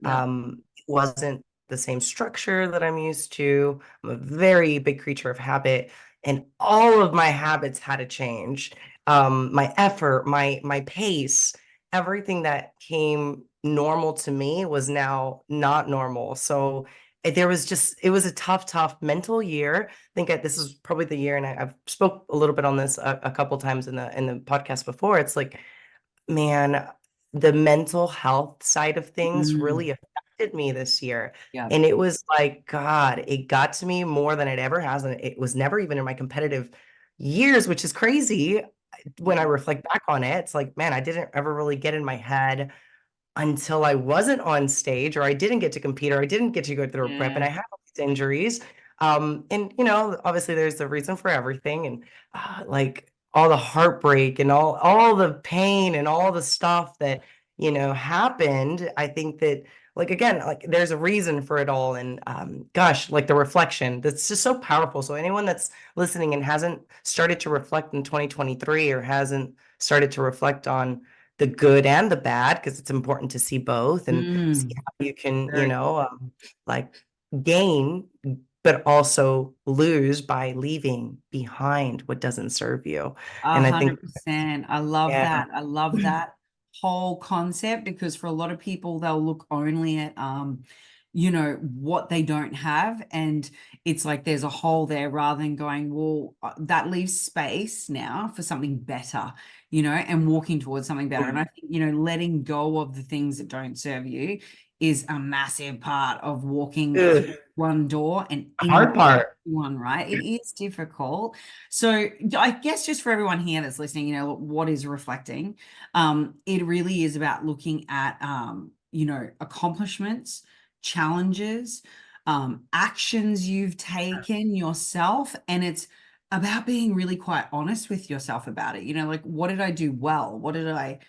Yeah. It wasn't the same structure that I'm used to. I'm a very big creature of habit, and all of my habits had to change. My effort, my pace, everything that came normal to me was now not normal. So there was just it was a tough mental year. I think this is probably the year, and I've spoke a little bit on this a couple times in the podcast before. It's like, man, the mental health side of things Mm, really affected me this year. yeah. And it was like, God, it got to me more than it ever has. And it was never even in my competitive years, which is crazy when I Yeah. reflect back on it. It's like, man, I didn't ever really get in my head until I wasn't on stage, or I didn't get to compete, or I didn't get to go through a prep, and Yeah. I had all these injuries. And obviously there's a reason for everything, and like all the heartbreak and all the pain and all the stuff that happened. I think that, like, again, like there's a reason for it all, and gosh, like the reflection that's just so powerful. So anyone that's listening and hasn't started to reflect in 2023, or hasn't started to reflect on the good and the bad, because it's important to see both and see Mm, how you can, very like, gain, but also lose by leaving behind what doesn't serve you. A And I think, hundred percent. I love yeah, that. I love that whole concept because for a lot of people, they'll look only at what they don't have. And it's like there's a hole there rather than going, well, that leaves space now for something better, and walking towards something better. And I think, letting go of the things that don't serve you is a massive part of walking through ugh, one door and the into hard part. one, right? It is difficult. So I guess just for everyone here that's listening, what is reflecting? It really is about looking at accomplishments, challenges, actions you've taken yourself, and it's about being really quite honest with yourself about it. Like, what did I do well? What did I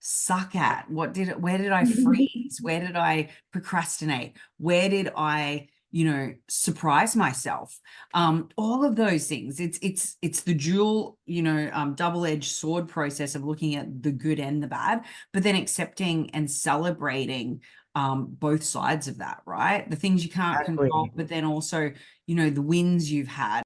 suck at? Where did I freeze? Where did I procrastinate? Where did I surprise myself? All of those things. It's the dual, double-edged sword process of looking at the good and the bad, but then accepting and celebrating both sides of that, right? The things you can't control, Exactly. but then also, the wins you've had.